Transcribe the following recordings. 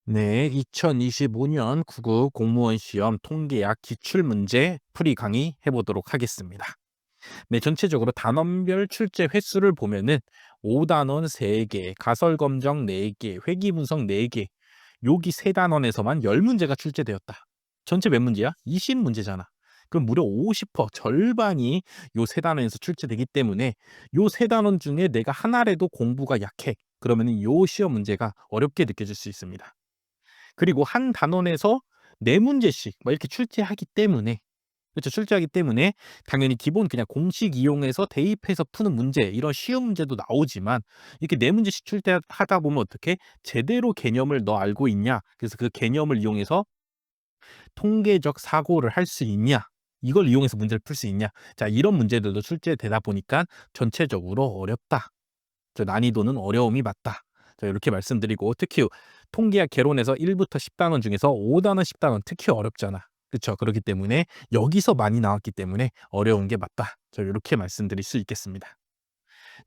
네, 2025년 국어 공무원 시험 통계학 기출문제 풀이 강의 해보도록 하겠습니다. 네, 전체적으로 단원별 출제 횟수를 보면은 5단원 3개, 가설검정 4개, 회기분석 4개, 여기 3단원에서만 10문제가 출제되었다. 전체 몇 문제야? 20문제잖아. 그럼 무려 50% 절반이 요 3단원에서 출제되기 때문에 요 3단원 중에 내가 하나라도 공부가 약해. 그러면은 요 시험 문제가 어렵게 느껴질 수 있습니다. 그리고 한 단원에서 4문제씩 막 이렇게 출제하기 때문에 그렇죠. 출제하기 때문에 당연히 기본 그냥 공식 이용해서 대입해서 푸는 문제 이런 쉬운 문제도 나오지만 이렇게 4문제씩 출제하다 보면 어떻게 제대로 개념을 너 알고 있냐? 그래서 그 개념을 이용해서 통계적 사고를 할 수 있냐? 이걸 이용해서 문제를 풀 수 있냐? 자, 이런 문제들도 출제되다 보니까 전체적으로 어렵다. 난이도는 어려움이 맞다. 자, 이렇게 말씀드리고 특히 통계학 개론에서 1부터 10단원 중에서 5단원, 10단원 특히 어렵잖아. 그렇죠? 그렇기 때문에 여기서 많이 나왔기 때문에 어려운 게 맞다. 자, 이렇게 말씀드릴 수 있겠습니다.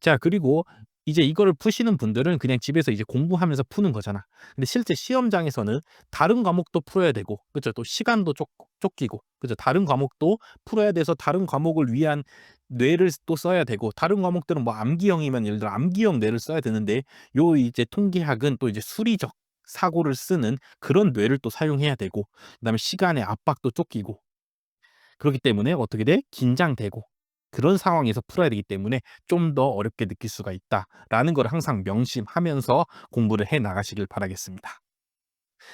자, 그리고 이제 이거를 푸시는 분들은 그냥 집에서 이제 공부하면서 푸는 거잖아. 근데 실제 시험장에서는 다른 과목도 풀어야 되고, 그죠? 또 시간도 쫓기고, 그죠? 다른 과목도 풀어야 돼서 다른 과목을 위한 뇌를 또 써야 되고, 다른 과목들은 뭐 암기형이면 예를 들어 암기형 뇌를 써야 되는데, 요 이제 통계학은 또 이제 수리적 사고를 쓰는 그런 뇌를 또 사용해야 되고, 그다음에 시간의 압박도 쫓기고, 그렇기 때문에 어떻게 돼? 긴장되고 그런 상황에서 풀어야 되기 때문에 좀 더 어렵게 느낄 수가 있다라는 걸 항상 명심하면서 공부를 해 나가시길 바라겠습니다.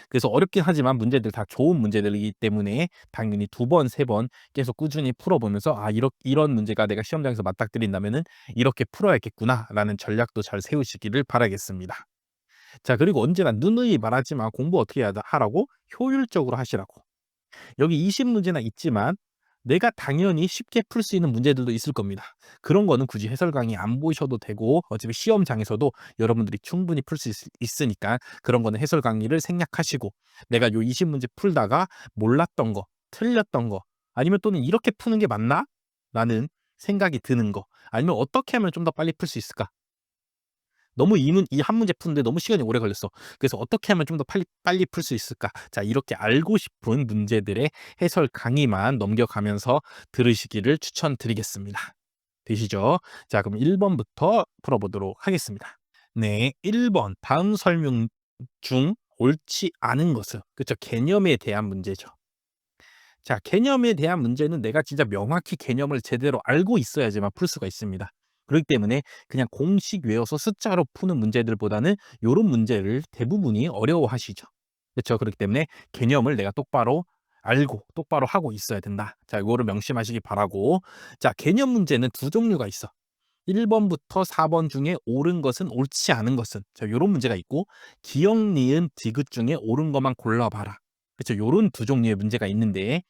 그래서 어렵긴 하지만 문제들 다 좋은 문제들이기 때문에 당연히 2번, 3번 계속 꾸준히 풀어보면서 '아 이런 문제가 내가 시험장에서 맞닥뜨린다면은 이렇게 풀어야겠구나.'라는 전략도 잘 세우시기를 바라겠습니다. 자, 그리고 언제나 누누이 말하지 마. 공부 어떻게 하라고? 효율적으로 하시라고. 여기 20문제나 있지만 내가 당연히 쉽게 풀 수 있는 문제들도 있을 겁니다. 그런 거는 굳이 해설 강의 안 보셔도 되고 어차피 시험장에서도 여러분들이 충분히 풀 수 있으니까 그런 거는 해설 강의를 생략하시고 내가 요 20문제 풀다가 몰랐던 거, 틀렸던 거 아니면 또는 '이렇게 푸는 게 맞나?' 라는 생각이 드는 거 아니면 '어떻게 하면 좀 더 빨리 풀 수 있을까?' 너무 이 한 문제 푸는데 너무 시간이 오래 걸렸어. 그래서 '어떻게 하면 좀 더 빨리 풀 수 있을까?' 자, 이렇게 알고 싶은 문제들의 해설 강의만 넘겨가면서 들으시기를 추천드리겠습니다. 되시죠? 자, 그럼 1 번부터 풀어보도록 하겠습니다. 네. 1 번 다음 설명 중 옳지 않은 것은 그쵸. 개념에 대한 문제죠. 자, 개념에 대한 문제는 내가 진짜 명확히 개념을 제대로 알고 있어야지만 풀 수가 있습니다. 그렇기 때문에 그냥 공식 외워서 숫자로 푸는 문제들보다는 요런 문제를 대부분이 어려워하시죠. 그렇죠? 그렇기 때문에 개념을 내가 똑바로 알고 똑바로 하고 있어야 된다. 자, 요거를 명심하시기 바라고. 자, 개념 문제는 두 종류가 있어. 1 번부터 4번 중에 옳은 것은 옳지 않은 것은 자, 요런 문제가 있고 기역, 니은, 디귿 중에 옳은 것만 골라 봐라. 그렇죠? 요런 두 종류의 문제가 있는데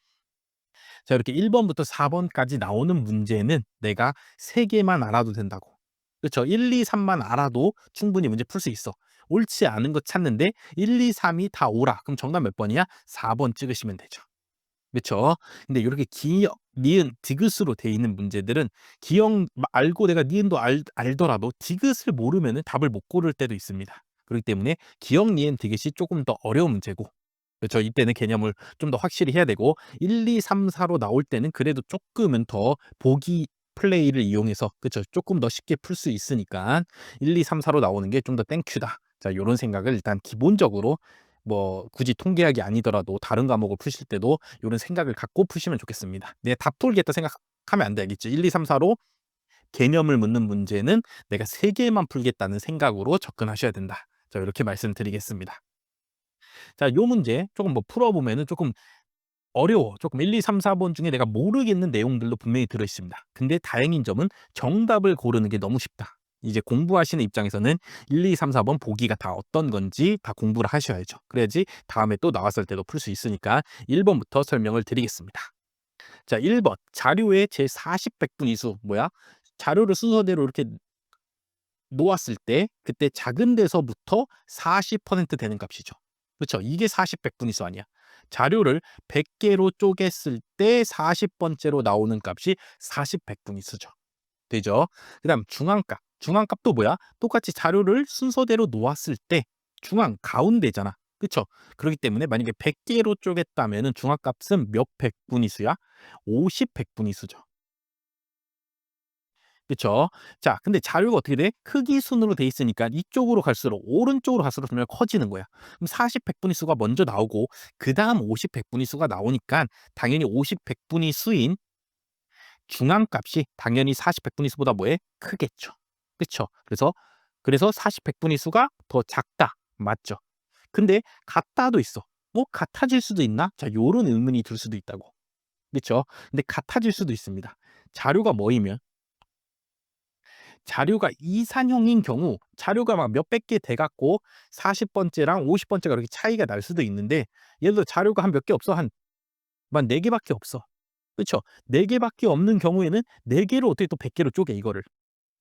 자, 이렇게 1 번부터 4번까지 나오는 문제는 내가 3개만 알아도 된다고. 그렇죠. 1, 2, 3만 알아도 충분히 문제 풀 수 있어. 옳지 않은 거 찾는데 1, 2, 3이 다 옳아. 그럼 정답 몇 번이야? 4번 찍으시면 되죠. 그쵸? 근데 요렇게 기역, 니은, 디귿으로 돼 있는 문제들은 기역 알고 내가 니은도 알더라도 디귿을 모르면은 답을 못 고를 때도 있습니다. 그렇기 때문에 기역, 니은, 디귿이 쪼금 더 어려운 문제고 그쵸. 이때는 개념을 좀 더 확실히 해야 되고 1, 2, 3, 4로 나올 때는 그래도 쪼끔은 더 보기 플레이를 이용해서 그쵸. 쪼끔 더 쉽게 풀 수 있으니까 1, 2, 3, 4로 나오는 게 좀 더 땡큐다. 자, 요런 생각을 일단 기본적으로 뭐 굳이 통계학이 아니더라도 다른 과목을 푸실 때도 요런 생각을 갖고 푸시면 좋겠습니다. 네, 다 풀겠다 생각하면 안 돼. 알겠지? 1, 2, 3, 4로 개념을 묻는 문제는 내가 3개만 풀겠다는 생각으로 접근하셔야 된다. 자, 요렇게 말씀드리겠습니다. 자, 요 문제 조금 뭐 풀어보면은 조금 어려워. 조금 1, 2, 3, 4번 중에 내가 모르겠는 내용들도 분명히 들어 있습니다. 근데 다행인 점은 정답을 고르는 게 너무 쉽다. 이제 공부하시는 입장에서는 1, 2, 3, 4번 보기가 다 어떤 건지 다 공부를 하셔야죠. 그래야지 다음에 또 나왔을 때도 풀 수 있으니까 1 번부터 설명을 드리겠습니다. 자, 1 번 자료의 제40 백분위수 뭐야? 자료를 순서대로 이렇게 놓았을 때 그때 작은 데서부터 40% 되는 값이죠. 그쵸? 이게 40 백분위수 아니야. 자료를 100개로 쪼갰을 때 40번째로 나오는 값이 40 백분위수죠. 되죠? 그다음 중앙값. 중앙값도 뭐야? 똑같이 자료를 순서대로 놓았을 때 중앙 가운데잖아. 그쵸? 그렇기 때문에 만약에 100 개로 쪼갰다면은 중앙값은 몇 백분위수야? 50 백분위수죠. 그쵸? 자, 근데 자료가 어떻게 돼? 크기 순으로 돼 있으니까 이쪽으로 갈수록 오른쪽으로 갈수록 점점 커지는 거야. 그럼 40 백분위수가 먼저 나오고 그다음 50 백분위수가 나오니까 당연히 50 백분위수인 중앙값이 당연히 40 백분위수보다 뭐해? 크겠죠. 그쵸? 그래서 40 백분위수가 더 작다. 맞죠? 근데 같다도 있어. 뭐 같아질 수도 있나? 자, 요런 의문이 들 수도 있다고. 그쵸? 근데 같아질 수도 있습니다. 자료가 뭐이면 자료가 이산형인 경우 자료가 막 몇백 개 돼 갖고 40 번째랑 50 번째가 이렇게 차이가 날 수도 있는데 예를 들어 자료가 한 몇 개 없어. 한 4 개밖에 없어. 그쵸? 4 개밖에 없는 경우에는 4 개를 어떻게 또 100 개로 쪼개 이거를.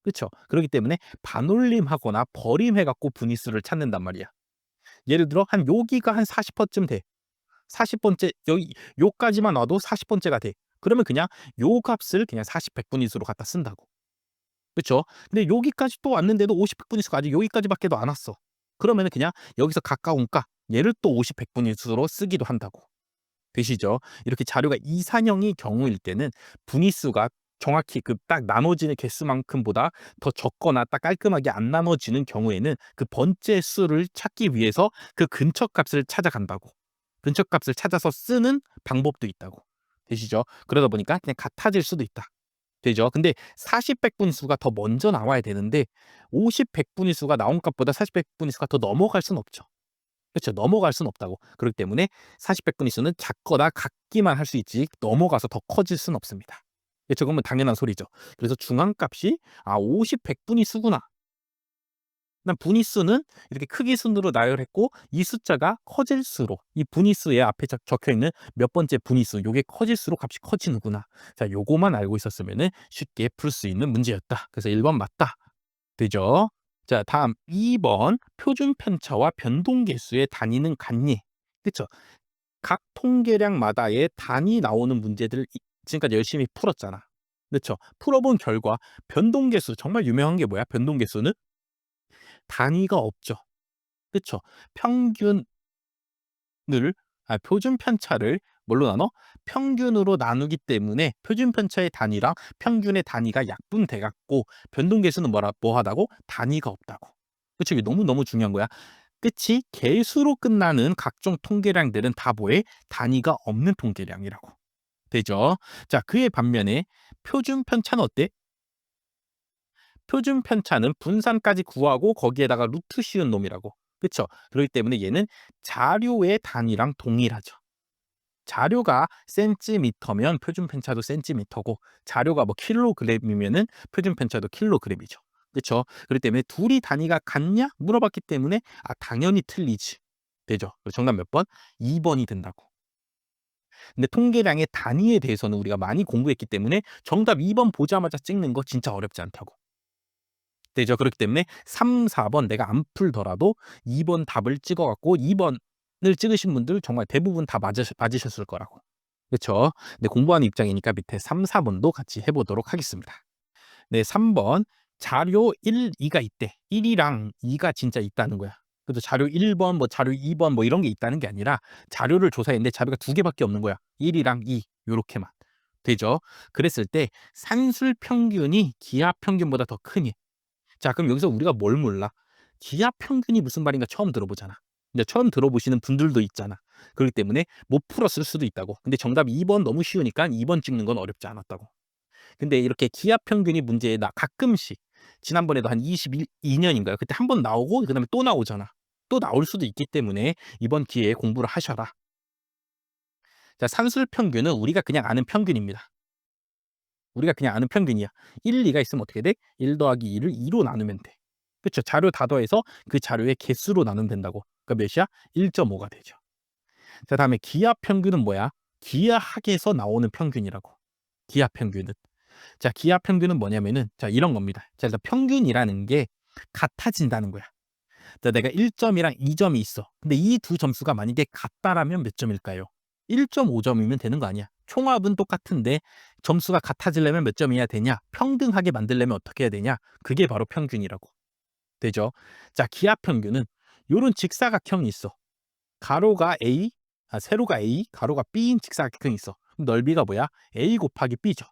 그쵸? 그렇기 때문에 반올림하거나 버림해 갖고 분위수를 찾는단 말이야. 예를 들어 한 여기가 한 40 번쯤 돼. 40 번째 여기 요까지만 와도 40 번째가 돼. 그러면 그냥 요 값을 그냥 40 백분위수로 갖다 쓴다고. 그쵸? 근데 여기까지 또 왔는데도 50 백분위수가 아직 여기까지밖에도 안 왔어. 그러면은 그냥 여기서 가까운 값 얘를 또 50 백분위수로 쓰기도 한다고. 되시죠? 이렇게 자료가 이산형의 경우일 때는 분위수가 정확히 그 딱 나눠지는 개수만큼보다 더 적거나 딱 깔끔하게 안 나눠지는 경우에는 그 번째 수를 찾기 위해서 그 근처 값을 찾아간다고. 근처 값을 찾아서 쓰는 방법도 있다고. 되시죠? 그러다 보니까 그냥 같아질 수도 있다. 되죠? 근데 40 백분위수가 더 먼저 나와야 되는데 50 백분위수가 나온 값보다 40 백분위수가 더 넘어갈 수는 없죠. 그쵸. 넘어갈 수는 없다고. 그렇기 때문에 40 백분위수는 작거나 같기만 할 수 있지 넘어가서 더 커질 수는 없습니다. 그쵸. 그건 당연한 소리죠. 그래서 중앙값이 50 백분위수구나. 난 분위수는 이렇게 크기 순으로 나열했고 이 숫자가 커질수록 이 분위수에 앞에 적혀 있는 몇 번째 분위수 요게 커질수록 값이 커지는구나. 자, 요거만 알고 있었으면은 쉽게 풀 수 있는 문제였다. 그래서 1번 맞다. 되죠? 자, 다음 2번 표준 편차와 변동 개수의 단위는 같니? 그쵸? 각 통계량마다의 단위 나오는 문제들을 지금까지 열심히 풀었잖아. 그쵸? 풀어본 결과 변동 개수 정말 유명한 게 뭐야? 변동 개수는 단위가 없죠. 그쵸? 평균을 표준 편차를 뭘로 나눠? 평균으로 나누기 때문에 표준 편차의 단위랑 평균의 단위가 약분돼 갖고 변동 계수는 뭐 하다고? 단위가 없다고. 그쵸? 이게 너무너무 중요한 거야. 끝이 개수로 끝나는 각종 통계량들은 다 뭐해? 단위가 없는 통계량이라고. 되죠? 자, 그에 반면에 표준 편차는 어때? 표준 편차는 분산까지 구하고 거기에다가 루트 씌운 놈이라고. 그쵸? 그렇기 때문에 얘는 자료의 단위랑 동일하죠. 자료가 센티미터면 표준 편차도 센티미터고 자료가 뭐 킬로그램이면은 표준 편차도 킬로그램이죠. 그쵸? 그렇기 때문에 둘이 단위가 같냐? 물어봤기 때문에 당연히 틀리지. 되죠? 그래서 정답 몇 번? 2번이 된다고. 근데 통계량의 단위에 대해서는 우리가 많이 공부했기 때문에 정답 2번 보자마자 찍는 거 진짜 어렵지 않다고. 되죠. 그렇기 때문에 3, 4번 내가 안 풀더라도 2번 답을 찍어 갖고 2번을 찍으신 분들 정말 대부분 다 맞으셨을 거라고. 그쵸? 근데 공부하는 입장이니까 밑에 3, 4번도 같이 해 보도록 하겠습니다. 네, 3번 자료 1, 2가 있대. 1이랑 2가 진짜 있다는 거야. 그래서 자료 1번 뭐 자료 2번 뭐 이런 게 있다는 게 아니라 자료를 조사했는데 자료가 2개밖에 없는 거야. 1이랑 2 요렇게만. 되죠? 그랬을 때 산술 평균이 기하 평균보다 더 크니 자, 그럼 여기서 우리가 뭘 몰라? 기하 평균이 무슨 말인가 처음 들어보잖아. 근데 처음 들어보시는 분들도 있잖아. 그렇기 때문에 못 풀었을 수도 있다고. 근데 정답 2번 너무 쉬우니까 2번 찍는 건 어렵지 않았다고. 근데 이렇게 기하 평균이 문제에 가끔씩 지난번에도 한 22년인가요? 그때 한 번 나오고 그다음에 또 나오잖아. 또 나올 수도 있기 때문에 이번 기회에 공부를 하셔라. 자, 산술 평균은 우리가 그냥 아는 평균입니다. 우리가 그냥 아는 평균이야. 1, 2가 있으면 어떻게 돼? 1 더하기 2를 2로 나누면 돼. 그쵸? 자료 다 더해서 그 자료의 개수로 나누면 된다고. 그러니까 몇이야? 1.5가 되죠. 자, 다음에 기하 평균은 뭐야? 기하학에서 나오는 평균이라고. 기하 평균은. 자, 기하 평균은 뭐냐면은 자, 이런 겁니다. 자, 일단 평균이라는 게 같아진다는 거야. 자, 내가 1점이랑 2점이 있어. 근데 이 두 점수가 만약에 같다라면 몇 점일까요? 1.5점이면 되는 거 아니야. 총합은 똑같은데 점수가 같아지려면 몇 점이어야 되냐? 평등하게 만들려면 어떻게 해야 되냐? 그게 바로 평균이라고. 되죠? 자, 기하 평균은 요런 직사각형이 있어. 가로가 A, 세로가 A, 가로가 B인 직사각형이 있어. 그럼 넓이가 뭐야? A 곱하기 B죠.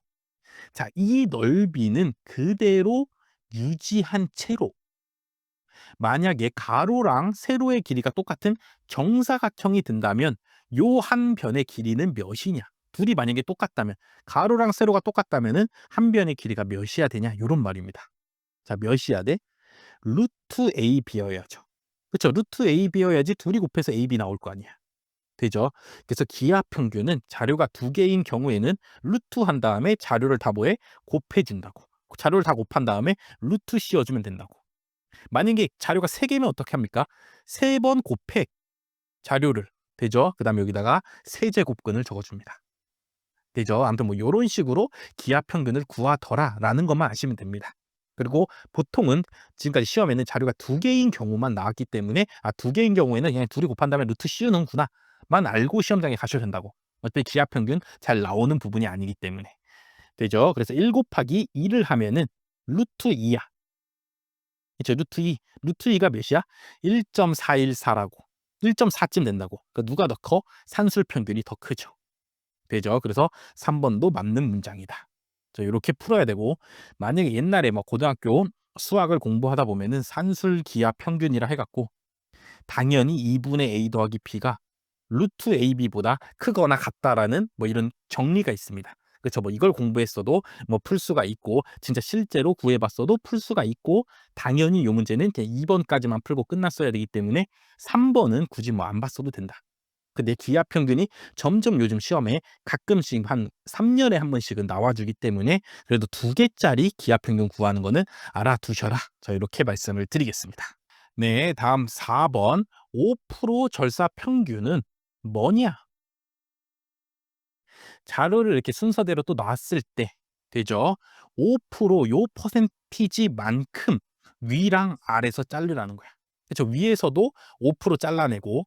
자, 이 넓이는 그대로 유지한 채로 만약에 가로랑 세로의 길이가 똑같은 정사각형이 된다면 요 한 변의 길이는 몇이냐? 둘이 만약에 똑같다면 가로랑 세로가 똑같다면은 한 변의 길이가 몇이야 되냐? 요런 말입니다. 자, 몇이야 돼? 루트 AB여야죠. 그쵸? 루트 AB여야지 둘이 곱해서 AB 나올 거 아니야. 되죠? 그래서 기하 평균은 자료가 두 개인 경우에는 루트 한 다음에 자료를 다 뭐해? 곱해준다고. 자료를 다 곱한 다음에 루트 씌워주면 된다고. 만약에 자료가 세 개면 어떻게 합니까? 세 번 곱해 자료를. 되죠? 그 다음에 여기다가 세제곱근을 적어줍니다. 되죠? 아무튼 뭐 이런 식으로 기하 평균을 구하더라 라는 것만 아시면 됩니다. 그리고 보통은 지금까지 시험에는 자료가 두 개인 경우만 나왔기 때문에 두 개인 경우에는 그냥 둘이 곱한 다음에 루트 씌우는구나 만 알고 시험장에 가셔도 된다고. 어차피 기하 평균 잘 나오는 부분이 아니기 때문에. 되죠? 그래서 1 곱하기 2를 하면은 루트 2야. 그쵸? 루트 2. 루트 2가 몇이야? 1.414라고. 1.4쯤 된다고. 그러니까 누가 더 커? 산술 평균이 더 크죠. 되죠? 그래서 3번도 맞는 문장이다. 자, 요렇게 풀어야 되고, 만약에 옛날에 뭐 고등학교 수학을 공부하다 보면은 산술 기하 평균이라 해갖고 당연히 2분의 A 더하기 B가 루트 AB보다 크거나 같다라는 뭐 이런 정리가 있습니다. 그렇죠. 뭐 이걸 공부했어도 뭐 풀 수가 있고 진짜 실제로 구해봤어도 풀 수가 있고 당연히 이 문제는 그냥 2번까지만 풀고 끝났어야 되기 때문에 3번은 굳이 뭐 안 봤어도 된다. 근데 기하 평균이 점점 요즘 시험에 가끔씩 한 3년에 한 번씩은 나와주기 때문에 그래도 2개짜리 기하 평균 구하는 거는 알아두셔라. 자, 이렇게 말씀을 드리겠습니다. 네, 다음 4번 5% 절사 평균은 뭐냐? 자료를 이렇게 순서대로 또 놨을 때 되죠? 5%요 퍼센티지만큼 위랑 아래서 자르라는 거야. 그렇죠? 위에서도 5% 잘라내고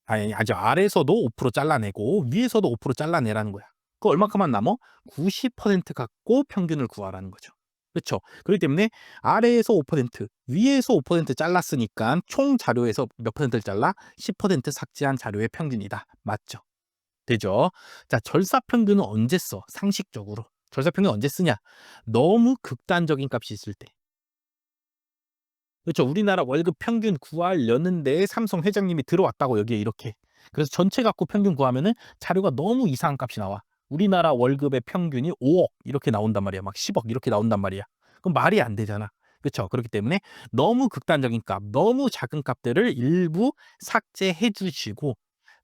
아주 아래에서도 5% 잘라내고 위에서도 5% 잘라내라는 거야. 그 얼마큼만 남어? 90% 갖고 평균을 구하라는 거죠. 그렇죠? 그렇기 때문에 아래에서 5%, 위에서 5% 잘랐으니까 총 자료에서 몇 퍼센트를 잘라? 10% 삭제한 자료의 평균이다. 맞죠? 되죠? 자, 절사 평균은 언제 써? 상식적으로. 절사 평균 언제 쓰냐? 너무 극단적인 값이 있을 때. 그렇죠. 우리나라 월급 평균 구하려는데 삼성 회장님이 들어왔다고 여기에 이렇게. 그래서 전체 갖고 평균 구하면은 자료가 너무 이상한 값이 나와. 우리나라 월급의 평균이 5억 이렇게 나온단 말이야. 막 10억 이렇게 나온단 말이야. 그럼 말이 안 되잖아. 그렇죠. 그렇기 때문에 너무 극단적인 값, 너무 작은 값들을 일부 삭제해 주시고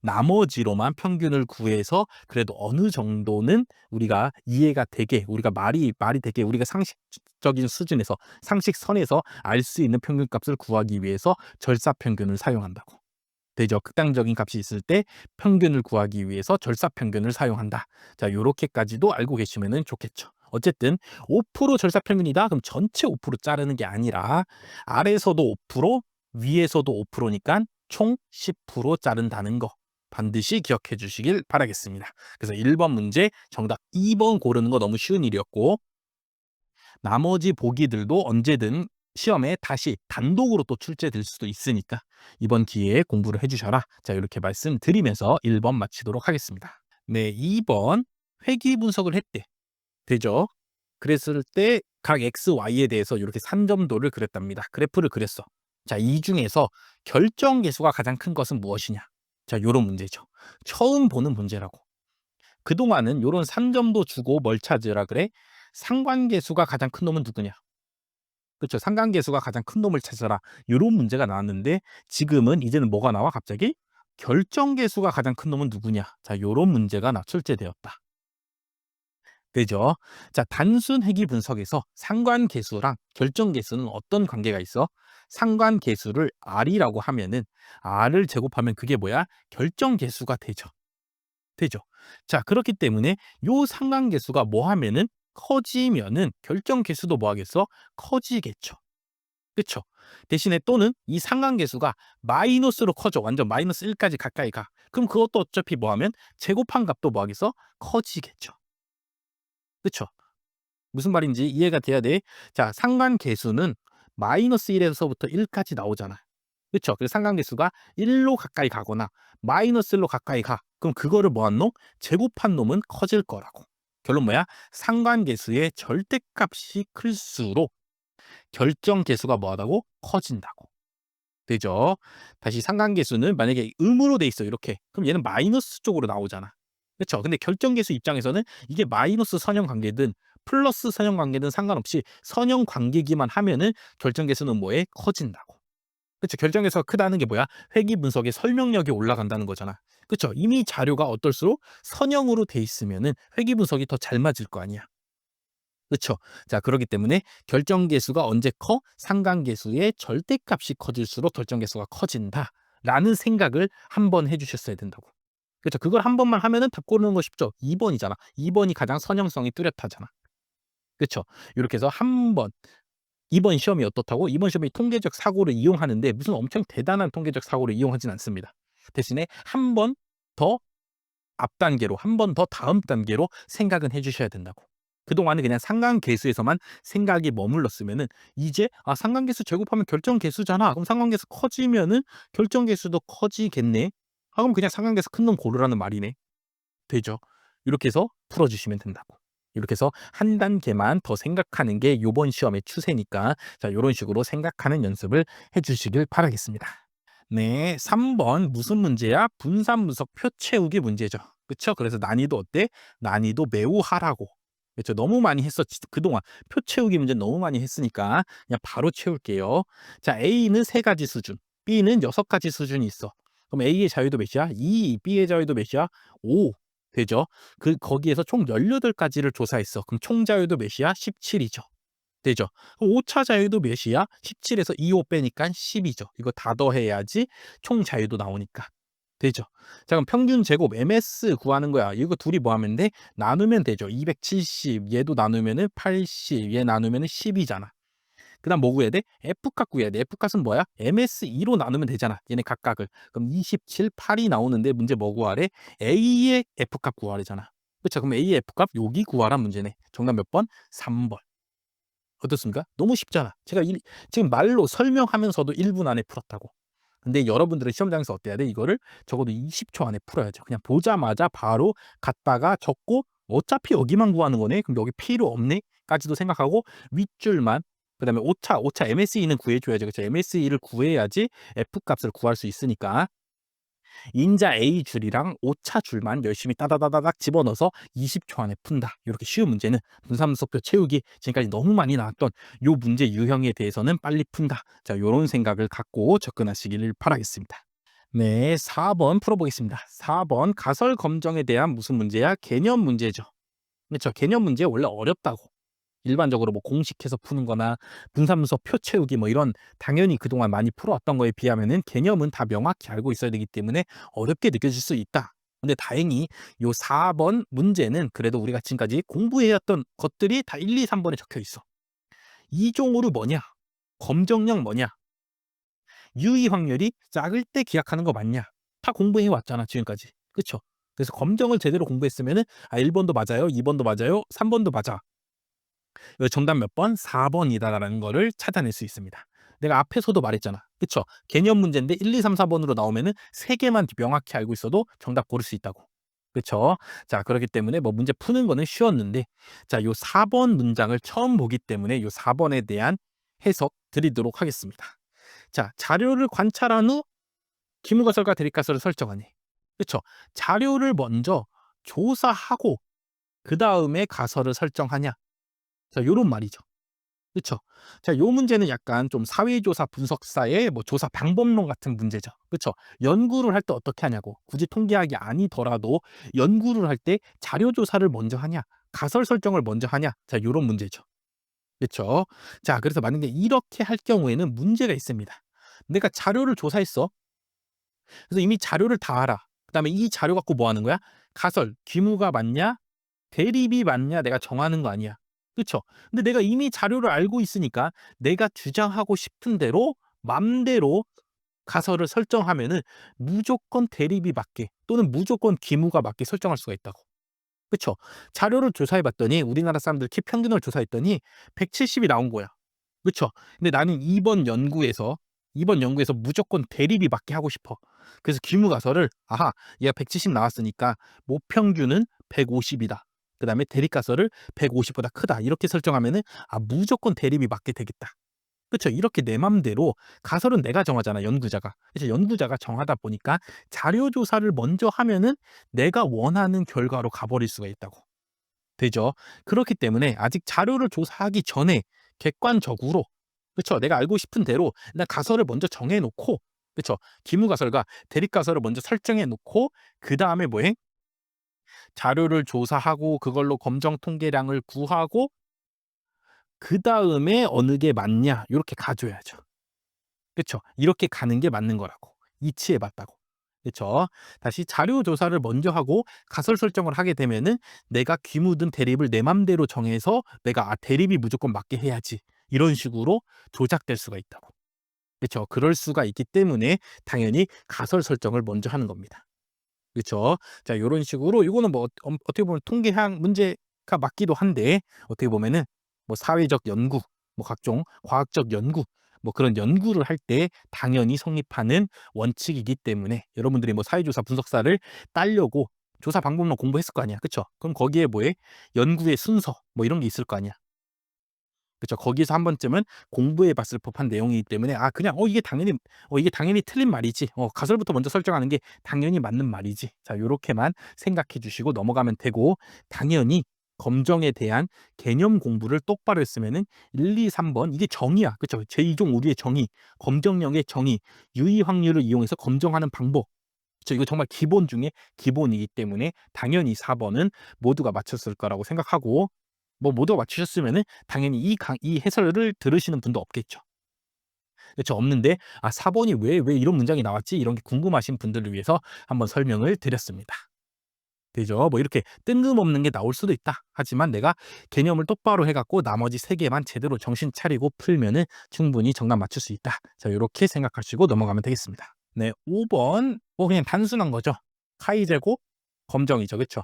나머지로만 평균을 구해서 그래도 어느 정도는 우리가 이해가 되게 우리가 말이 되게 우리가 상식적인 수준에서 상식선에서 알 수 있는 평균값을 구하기 위해서 절사평균을 사용한다고. 되죠. 극단적인 값이 있을 때 평균을 구하기 위해서 절사평균을 사용한다. 자, 요렇게까지도 알고 계시면 좋겠죠. 어쨌든 5% 절사평균이다. 그럼 전체 5% 자르는 게 아니라 아래에서도 5%, 위에서도 5%니까 총 10% 자른다는 거. 반드시 기억해 주시길 바라겠습니다. 그래서 1번 문제 정답 2번 고르는 거 너무 쉬운 일이었고 나머지 보기들도 언제든 시험에 다시 단독으로 또 출제될 수도 있으니까 이번 기회에 공부를 해주셔라. 자, 이렇게 말씀드리면서 1번 마치도록 하겠습니다. 네, 2번 회귀 분석을 했대. 되죠? 그랬을 때 각 x, y에 대해서 이렇게 산점도를 그렸답니다. 그래프를 그렸어. 자, 이 중에서 결정 계수가 가장 큰 것은 무엇이냐? 자, 요런 문제죠. 처음 보는 문제라고. 그동안은 요런 산점도 주고 뭘 찾으라 그래? 상관계수가 가장 큰 놈은 누구냐? 그렇죠. 상관계수가 가장 큰 놈을 찾아라. 요런 문제가 나왔는데 지금은 이제는 뭐가 나와 갑자기? 결정계수가 가장 큰 놈은 누구냐? 자, 요런 문제가 출제되었다. 되죠? 자, 단순 회귀 분석에서 상관계수랑 결정계수는 어떤 관계가 있어? 상관계수를 R이라고 하면은 R을 제곱하면 그게 뭐야? 결정계수가 되죠. 되죠. 자, 그렇기 때문에 요 상관계수가 뭐 하면은 커지면은 결정계수도 뭐 하겠어? 커지겠죠. 그쵸? 대신에 또는 이 상관계수가 마이너스로 커져. 완전 마이너스 1까지 가까이 가. 그럼 그것도 어차피 뭐 하면 제곱한 값도 뭐 하겠어? 커지겠죠. 그쵸? 무슨 말인지 이해가 돼야 돼. 자, 상관계수는 마이너스 1에서부터 1까지 나오잖아. 그쵸? 그래서 상관계수가 1로 가까이 가거나 마이너스 1로 가까이 가. 그럼 그거를 뭐 한 놈? 제곱한 놈은 커질 거라고. 결론 뭐야? 상관계수의 절대값이 클수록 결정계수가 뭐하다고? 커진다고. 되죠? 다시 상관계수는 만약에 음으로 돼 있어 이렇게. 그럼 얘는 마이너스 쪽으로 나오잖아. 그쵸? 근데 결정계수 입장에서는 이게 마이너스 선형관계든 플러스 선형관계든 상관없이 선형관계기만 하면은 결정계수는 뭐에? 커진다고. 그쵸? 결정계수가 크다는 게 뭐야? 회귀 분석의 설명력이 올라간다는 거잖아. 그쵸? 이미 자료가 어떨수록 선형으로 돼 있으면은 회귀 분석이 더 잘 맞을 거 아니야. 그쵸? 자, 그렇기 때문에 결정계수가 언제 커? 상관계수의 절대값이 커질수록 결정계수가 커진다라는 생각을 한번 해주셨어야 된다고. 그쵸? 그걸 한 번만 하면은 답 고르는 거 쉽죠? 2번이잖아. 2번이 가장 선형성이 뚜렷하잖아. 그쵸? 이렇게 해서 한 번, 이번 시험이 어떻다고? 이번 시험이 통계적 사고를 이용하는데 무슨 엄청 대단한 통계적 사고를 이용하진 않습니다. 대신에 한 번 더 앞 단계로, 한 번 더 다음 단계로 생각은 해주셔야 된다고. 그동안은 그냥 상관계수에서만 생각이 머물렀으면은 이제 상관계수 제곱하면 결정계수잖아. 그럼 상관계수 커지면은 결정계수도 커지겠네. 그럼 그냥 상관계수 큰 놈 고르라는 말이네. 되죠. 이렇게 해서 풀어주시면 된다고. 이렇게 해서 한 단계만 더 생각하는 게 요번 시험의 추세니까 자, 요런 식으로 생각하는 연습을 해 주시길 바라겠습니다. 네, 3번 무슨 문제야? 분산분석 표 채우기 문제죠. 그쵸? 그래서 난이도 어때? 난이도 매우 하라고. 그쵸? 너무 많이 했었지. 그동안 표 채우기 문제 너무 많이 했으니까 그냥 바로 채울게요. 자, A는 3가지 수준, B는 6가지 수준이 있어. 그럼 A의 자유도 몇이야? 2, B의 자유도 몇이야? 5. 되죠? 거기에서 총 18가지를 조사했어. 그럼 총 자유도 몇이야? 17이죠. 되죠. 그럼 오차 자유도 몇이야? 17에서 25 빼니까 10이죠. 이거 다 더해야지 총 자유도 나오니까. 되죠. 자, 그럼 평균 제곱 MS 구하는 거야. 이거 둘이 뭐 하면 돼? 나누면 되죠. 270, 얘도 나누면은 80, 얘 나누면은 10이잖아. 그다음 뭐 구해야 돼? F값 구해야 돼. F값은 뭐야? MS2로 나누면 되잖아. 얘네 각각을. 그럼 27, 8이 나오는데 문제 뭐 구하래? A의 F값 구하래잖아. 그쵸? 그럼 A의 F값 여기 구하라 문제네. 정답 몇 번? 3번. 어떻습니까? 너무 쉽잖아. 지금 말로 설명하면서도 1분 안에 풀었다고. 근데 여러분들은 시험장에서 어때야 돼? 이거를 적어도 20초 안에 풀어야죠. 그냥 보자마자 바로 갖다가 적고 어차피 여기만 구하는 거네. 그럼 여기 필요 없네? 까지도 생각하고 윗줄만 그다음에 오차 MSE는 구해줘야죠. 그렇죠? MSE를 구해야지 F값을 구할 수 있으니까 인자 A 줄이랑 오차 줄만 열심히 따다다다닥 집어넣어서 20초 안에 푼다. 이렇게 쉬운 문제는 분산분석표 채우기 지금까지 너무 많이 나왔던 요 문제 유형에 대해서는 빨리 푼다. 자, 요런 생각을 갖고 접근하시기를 바라겠습니다. 네, 4번 풀어보겠습니다. 4번 가설 검정에 대한 무슨 문제야? 개념 문제죠. 그렇죠. 개념 문제 원래 어렵다고. 일반적으로 뭐 공식해서 푸는 거나 분산분석 표 채우기 뭐 이런 당연히 그동안 많이 풀어왔던 거에 비하면은 개념은 다 명확히 알고 있어야 되기 때문에 어렵게 느껴질 수 있다. 근데 다행히 요 4번 문제는 그래도 우리가 지금까지 공부해왔던 것들이 다 1, 2, 3번에 적혀 있어. 이종으로 뭐냐? 검정량 뭐냐? 유의 확률이 작을 때 기약하는 거 맞냐? 다 공부해 왔잖아, 지금까지. 그쵸? 그래서 검정을 제대로 공부했으면은 1번도 맞아요, 2번도 맞아요, 3번도 맞아. 정답 몇 번? 4번이다라는 거를 찾아낼 수 있습니다. 내가 앞에서도 말했잖아. 그쵸? 개념 문제인데 1, 2, 3, 4번으로 나오면은 3개만 명확히 알고 있어도 정답 고를 수 있다고. 그쵸? 자, 그렇기 때문에 뭐 문제 푸는 거는 쉬웠는데 자, 요 4번 문장을 처음 보기 때문에 요 4번에 대한 해석 드리도록 하겠습니다. 자, 자료를 관찰한 후 기물가설과 대립가설을 설정하니. 그쵸? 자료를 먼저 조사하고 그다음에 가설을 설정하냐. 자, 요런 말이죠. 그쵸? 자, 요 문제는 약간 좀 사회조사 분석사의 뭐 조사 방법론 같은 문제죠. 그쵸? 연구를 할 때 어떻게 하냐고. 굳이 통계학이 아니더라도 연구를 할 때 자료 조사를 먼저 하냐, 가설 설정을 먼저 하냐. 자, 요런 문제죠. 그쵸? 자, 그래서 만약에 이렇게 할 경우에는 문제가 있습니다. 내가 자료를 조사했어. 그래서 이미 자료를 다 알아. 그다음에 이 자료 갖고 뭐 하는 거야? 가설, 귀무가 맞냐? 대립이 맞냐? 내가 정하는 거 아니야. 그쵸? 근데 내가 이미 자료를 알고 있으니까 내가 주장하고 싶은 대로 맘대로 가설을 설정하면은 무조건 대립이 맞게 또는 무조건 기무가 맞게 설정할 수가 있다고. 그쵸? 자료를 조사해 봤더니 우리나라 사람들 키 평균을 조사했더니 170이 나온 거야. 그쵸? 근데 나는 이번 연구에서 이번 연구에서 무조건 대립이 맞게 하고 싶어. 그래서 귀무가설을 아하, 얘가 170 나왔으니까 모평균은 150이다. 그다음에 대립가설을 150보다 크다. 이렇게 설정하면은 아, 무조건 대립이 맞게 되겠다. 그쵸? 이렇게 내 맘대로 가설은 내가 정하잖아, 연구자가. 그래서 연구자가 정하다 보니까 자료 조사를 먼저 하면은 내가 원하는 결과로 가버릴 수가 있다고. 되죠? 그렇기 때문에 아직 자료를 조사하기 전에 객관적으로, 그쵸? 내가 알고 싶은 대로 일단 가설을 먼저 정해 놓고, 그쵸? 기무가설과 대립가설을 먼저 설정해 놓고 그다음에 뭐해? 자료를 조사하고 그걸로 검정 통계량을 구하고 그다음에 어느 게 맞냐 요렇게 가줘야죠. 그쵸? 이렇게 가는 게 맞는 거라고. 이치에 맞다고. 그쵸? 다시 자료 조사를 먼저 하고 가설 설정을 하게 되면은 내가 귀 묻은 대립을 내 맘대로 정해서 내가 '아, 대립이 무조건 맞게 해야지.' 이런 식으로 조작될 수가 있다고. 그쵸? 그럴 수가 있기 때문에 당연히 가설 설정을 먼저 하는 겁니다. 그쵸? 자, 요런 식으로 요거는 뭐 어떻게 보면 통계학 문제가 맞기도 한데 어떻게 보면은 뭐 사회적 연구, 뭐 각종 과학적 연구, 뭐 그런 연구를 할 때 당연히 성립하는 원칙이기 때문에 여러분들이 뭐 사회조사 분석사를 따려고 조사 방법론 공부했을 거 아니야. 그쵸? 그럼 거기에 뭐에 연구의 순서 뭐 이런 게 있을 거 아니야. 그쵸. 거기서 한 번쯤은 공부해 봤을 법한 내용이기 때문에 아, 그냥 이게 당연히 틀린 말이지. 가설부터 먼저 설정하는 게 당연히 맞는 말이지. 자, 요렇게만 생각해 주시고 넘어가면 되고 당연히 검정에 대한 개념 공부를 똑바로 했으면은 1, 2, 3번 이게 정의야. 그쵸. 제2종 오류의 정의, 검정령의 정의, 유의 확률을 이용해서 검정하는 방법. 그쵸. 이거 정말 기본 중에 기본이기 때문에 당연히 4번은 모두가 맞췄을 거라고 생각하고 뭐 모두가 맞추셨으면은 당연히 이 해설을 들으시는 분도 없겠죠. 그쵸. 없는데 '아, 4 번이 왜 이런 문장이 나왔지?' 이런 게 궁금하신 분들을 위해서 한번 설명을 드렸습니다. 되죠? 뭐 이렇게 뜬금없는 게 나올 수도 있다. 하지만 내가 개념을 똑바로 해 갖고 나머지 3 개만 제대로 정신 차리고 풀면은 충분히 정답 맞출 수 있다. 자, 요렇게 생각하시고 넘어가면 되겠습니다. 네, 5 번 뭐 그냥 단순한 거죠. 카이 제곱 검정이죠. 그쵸?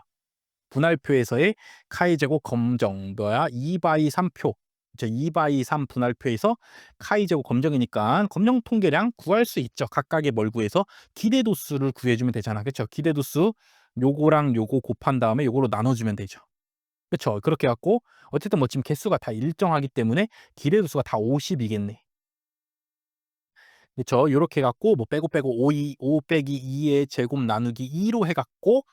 분할표에서의 카이 제곱 검정 뭐야 2 바이 3 표. 그쵸. 2 바이 3 분할표에서 카이 제곱 검정이니까 검정 통계량 구할 수 있죠. 각각의 뭘 구해서 기대도수를 구해 주면 되잖아. 그쵸. 기대도수 요거랑 요거 곱한 다음에 요거로 나눠 주면 되죠. 그쵸. 그렇게 해 갖고 어쨌든 뭐 지금 개수가 다 일정하기 때문에 기대도수가 다 50 이겠네. 그쵸. 요렇게 해 갖고 뭐 빼고 5 빼기 2의 제곱 나누기 2로 해 갖고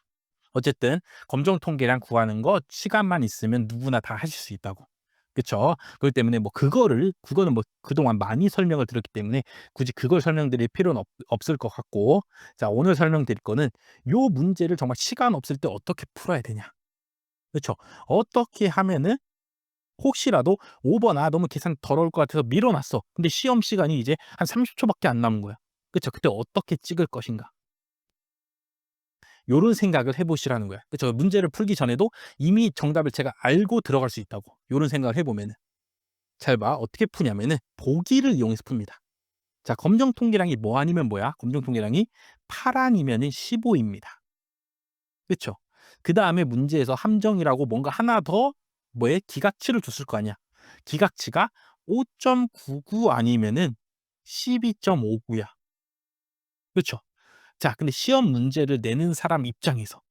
어쨌든 검정 통계량 구하는 거 시간만 있으면 누구나 다 하실 수 있다고. 그쵸? 그렇기 때문에 뭐 그거는 뭐 그동안 많이 설명을 드렸기 때문에 굳이 그걸 설명드릴 필요는 없을 것 같고 자, 오늘 설명드릴 거는 요 문제를 정말 시간 없을 때 어떻게 풀어야 되냐. 그쵸? 어떻게 하면은 혹시라도 5번 '아, 너무 계산 더러울 것 같아서 미뤄 놨어.' 근데 시험 시간이 이제 한 30초 밖에 안 남은 거야. 그쵸? 그때 어떻게 찍을 것인가. 요런 생각을 해 보시라는 거야. 그쵸. 문제를 풀기 전에도 이미 정답을 제가 알고 들어갈 수 있다고. 요런 생각을 해 보면은. 잘 봐. 어떻게 푸냐면은 보기를 이용해서 풉니다. 자, 검정 통계량이 뭐 아니면 뭐야? 검정 통계량이 8 아니면은 15 입니다. 그쵸. 그다음에 문제에서 함정이라고 뭔가 하나 더 뭐에 기각치를 줬을 거 아니야. 기각치가 5.99 아니면은 12.59 야. 그쵸. 자, 근데 시험 문제 내는 사람 입장에서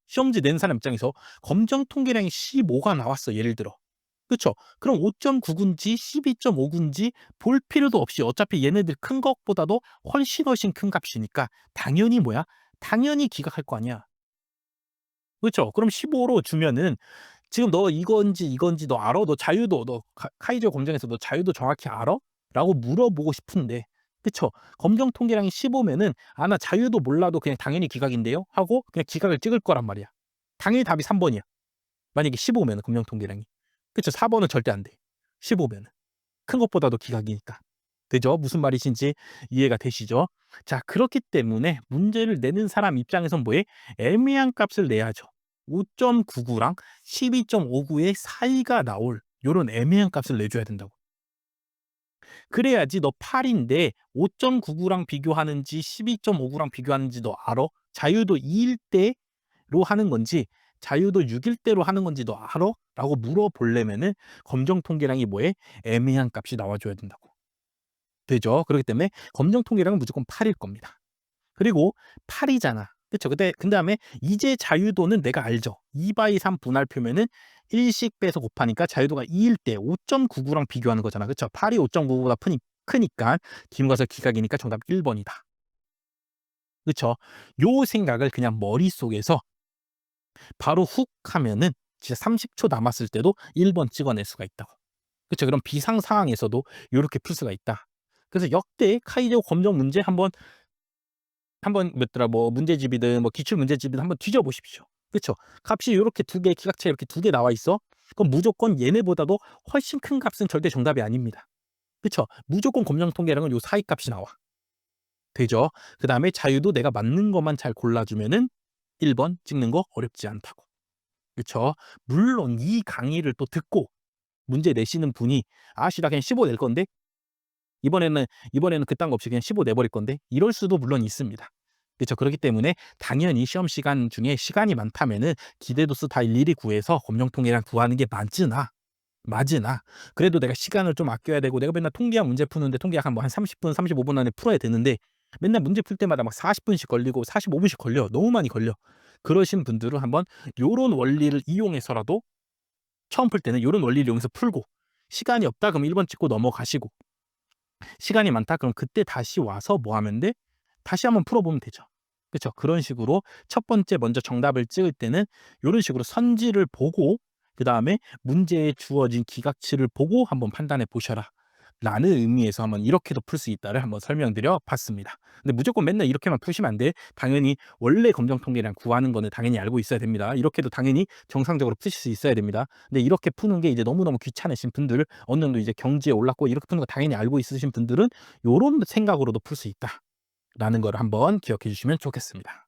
검정 통계량이 15가 나왔어, 예를 들어. 그쵸? 그럼 5.99인지 12.59인지 볼 필요도 없이 어차피 얘네들 큰 것보다도 훨씬 큰 값이니까 당연히 뭐야? 당연히 기각할 거 아니야. 그쵸? 그럼 15로 주면은 지금 너 이건지 너 알아? 너 자유도 너 카이저 검정에서 너 자유도 정확히 알아? 라고 물어보고 싶은데 그쵸? 검정 통계량이 15 면은 '아, 나 자유도 몰라도 그냥 당연히 기각인데요.' 하고 그냥 기각을 찍을 거란 말이야. 당연히 답이 3 번이야. 만약에 15 면은 검정 통계량이. 그쵸? 4 번은 절대 안 돼. 15 면은. 큰 것보다도 기각이니까. 되죠? 무슨 말이신지 이해가 되시죠? 자, 그렇기 때문에 문제를 내는 사람 입장에선 뭐해? 애매한 값을 내야죠. 5.99랑 12.59의 사이가 나올 요런 애매한 값을 내줘야 된다고. 그래야지 너 8 인데 5.99랑 비교하는지 12.59랑 비교하는지 너 알아? 자유도 2일 때로 하는 건지 자유도 6일 때로 하는 건지 너 알아? 라고 물어보려면은 검정 통계량이 뭐해? 애매한 값이 나와 줘야 된다고. 되죠. 그렇기 때문에 검정 통계량은 무조건 8일 겁니다. 그리고 8이잖아. 그쵸? 그다음에 이제 자유도는 내가 알죠. 2/3 분할표면은 1씩 빼서 곱하니까 자유도가 2일 때 5.99랑 비교하는 거잖아. 그쵸? 8이 5.99보다 크니까 기울어서 기각이니까 정답 1번이다. 그쵸? 요 생각을 그냥 머릿속에서 바로 훅 하면은 진짜 30초 남았을 때도 1번 찍어낼 수가 있다고. 그쵸? 그런 비상 상황에서도 요렇게 풀 수가 있다. 그래서 역대 카이제오 검정 문제 한번 뭐였더라 뭐 문제집이든 뭐 기출 문제집이든 한번 뒤져 보십시오. 그쵸? 값이 요렇게 두 개, 기각차 이렇게 두 개 나와 있어. 그럼 무조건 얘네보다도 훨씬 큰 값은 절대 정답이 아닙니다. 그쵸? 무조건 검정 통계량은 요 사이 값이 나와. 되죠? 그다음에 자유도 내가 맞는 것만 잘 골라 주면은 1번 찍는 거 어렵지 않다고. 그쵸? 물론 이 강의를 또 듣고 문제 내시는 분이 '아씨 나 그냥 15 낼 건데. 이번에는 그딴 거 없이 그냥 15 내버릴 건데.' 이럴 수도 물론 있습니다. 그쵸? 그렇기 때문에 당연히 시험 시간 중에 시간이 많다면은 기대도수 다 일일이 구해서 검정통계량 구하는 게 맞으나 그래도 내가 시간을 좀 아껴야 되고 내가 맨날 통계학 문제 푸는데 통계학 한 뭐 한 30분, 35분 안에 풀어야 되는데 맨날 문제 풀 때마다 막 40분씩 걸리고 45분씩 걸려. 너무 많이 걸려. 그러신 분들은 한번 요런 원리를 이용해서라도 처음 풀 때는 요런 원리를 이용해서 풀고 시간이 없다 그러면 1번 찍고 넘어가시고 시간이 많다 그럼 그때 다시 와서 뭐 하면 돼? 다시 한번 풀어보면 되죠. 그쵸? 그런 식으로 첫 번째 먼저 정답을 찍을 때는 요런 식으로 선지를 보고 그다음에 문제에 주어진 기각치를 보고 한번 판단해 보셔라. 라는 의미에서 한번 이렇게도 풀 수 있다를 한번 설명드려 봤습니다. 근데 무조건 맨날 이렇게만 푸시면 안 돼. 당연히 원래 검정 통계량 구하는 거는 당연히 알고 있어야 됩니다. 이렇게도 당연히 정상적으로 푸실 수 있어야 됩니다. 근데 이렇게 푸는 게 이제 너무너무 귀찮으신 분들, 어느 정도 이제 경지에 올랐고 이렇게 푸는 거 당연히 알고 있으신 분들은 요런 생각으로도 풀 수 있다라는 거를 한번 기억해 주시면 좋겠습니다.